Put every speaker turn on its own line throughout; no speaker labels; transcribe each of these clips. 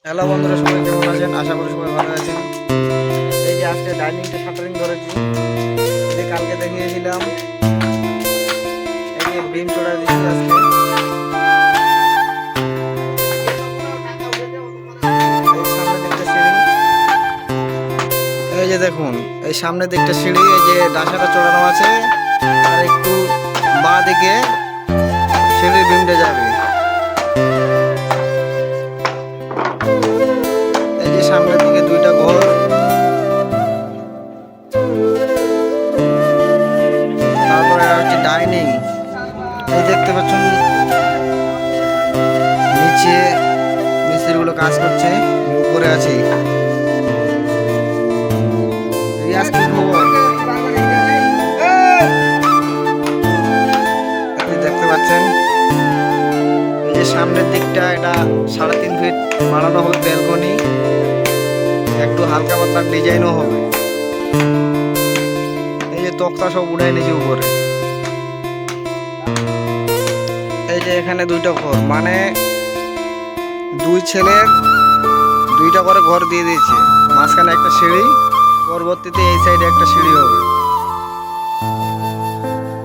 Hello বন্ধুরা, সবাই কেমন আছেন? আশা করি সবাই ভালো আছেন। এই যে আজকে ডাইনিংটা শাটারিং ধরেছি, এই যে কালকে দেখিয়েছিলাম। এই যে বিম চড়া দিচ্ছি আজকে। এই সামনে দিকটা সিঁড়ি, এই যে দেখুন, এই সামনে দিকটা সিঁড়ি, এই যে ডাসাটা চড়ানো আছে, আর একটু বাঁ দিকে সিঁড়ির বিমটা যাবে। এই যে সামনের দিকে দুইটা ঘর, তারপরে হচ্ছে ডাইনিং। এই দেখতে পাচ্ছেন নিচে মিস্ত্রিগুলো কাজ করছে, উপরে আছে। রিয়াজ কি খবর? এই দেখতে পাচ্ছেন এই যে সামনের দিকটা, এটা 3.5 ফিট বাড়ানো হবে ব্যালকনি, একটু হালকা পাতলা ডিজাইনও হবে। এই যে তক্তা সব উঠাই নিচে উপরে। এই যে এখানে দুইটা ঘর, মানে দুই ছেলের দুইটা করে ঘর দিয়ে দিয়েছে, মাঝখানে একটা সিঁড়ি, পরবর্তীতে এই সাইডে একটা সিঁড়ি হবে,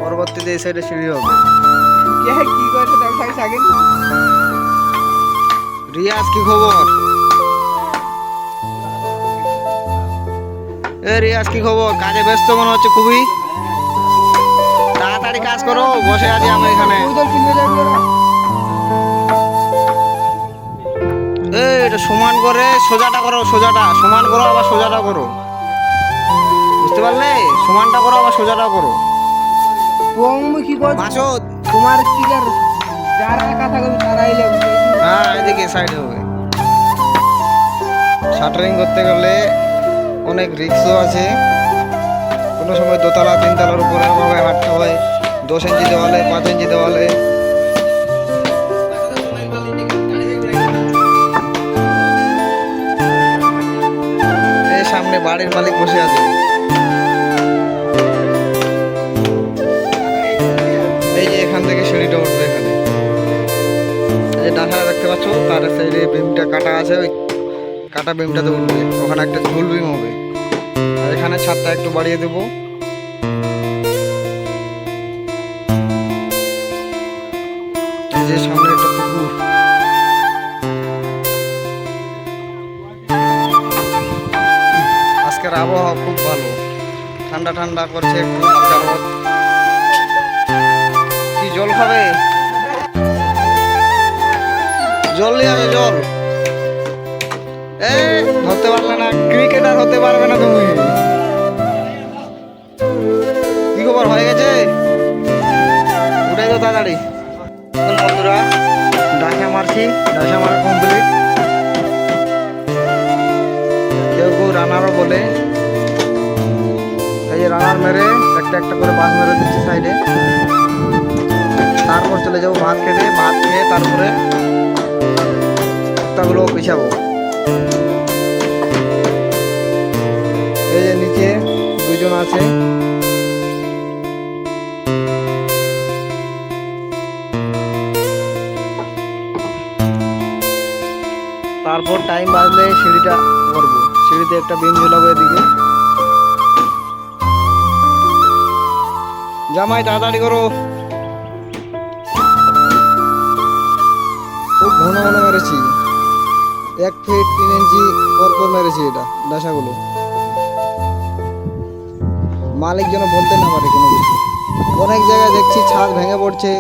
পরবর্তীতে এই সাইডে সিঁড়ি হবে। রিয়াজ কি খবর? এ রিয়াজ কি খবর? কাজে ব্যস্ত মনে হচ্ছে খুবই, তাড়াতাড়ি কাজ করো, বসে আছি আমরা এখানে। এটা সমান করে সোজাটা করো, সোজাটা সমান করো, আবার সোজাটা করো, বুঝতে পারলে? সমানটা করো, আবার সোজাটা করো। মাসুদ,
তোমার কি যারা কথা বলবে তারাই লাগবে।
হ্যাঁ, এদিকে সাইড হবে। শাটারিং করতে গেলে অনেক রিস্কও আছে, কোনো সময় দোতলা তিনতলার উপরে ভাবে হাঁটতে হয়, 10 ইঞ্চি দেওয়ালে, 5 ইঞ্চি দেওয়ালে। এই সামনে বাড়ির মালিক বসে আছে। এই যে এখান থেকে সিঁড়িটা উঠবে, এখানে এই যে ডাঁটা দেখতে পাচ্ছ, তার সাইডে বিমটা কাটা আছে, ওই কাটা বিমটাতে উঠবে, ওখানে একটা ঝুল বিম হবে। আর এখানে ছাদটা একটু বাড়িয়ে দেবো। এই যে সামনে একটা পুকুর, আজকের আবহাওয়া খুব ভালো, ঠান্ডা ঠান্ডা করছে, একটু হালকা রোদ। কি জল খাবে? জল নিয়ে আসো, জল। ধরতে পারলে না, ক্রিকেটার হতে পারবে না তুমি। কি খবর, হয়ে গেছে? উঠে তো তাড়াতাড়ি। বন্ধুরা, ডাসা মারছি, ডাসা মারা কমপ্লিট। কেউ কেউ রানারও বলে। এই যে রানার মেরে একটা একটা করে বাঁশ মেরে দিচ্ছি সাইডে। তারপর চলে যাবো ভাত খেতে, ভাত খেয়ে তারপরে তক্তাগুলো পিছাবো। এই যে নিচে দুজন আছে, তারপর টাইম বাজলে সিঁড়িটা করবো, সিঁড়িতে একটা বিম ঝুলাবো এদিকে। জামাই তাড়াতাড়ি করো। খুব ঘন ঘন মেরেছি, 1 ফিট 3 ইঞ্চি পর পর মেরেছি এটা ডাসাগুলো, মালিক যেন বলতে না পারে কোনো কিছু। অনেক জায়গায় দেখছি ছাদ ভেঙে পড়ছে,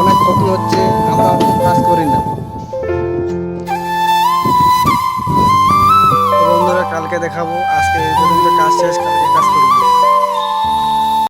অনেক ক্ষতি হচ্ছে, আমরা কাজ করি না। বন্ধুরা, কালকে দেখাবো, আজকে এই পর্যন্ত কাজ শেষ, কালকে কাজ করবো।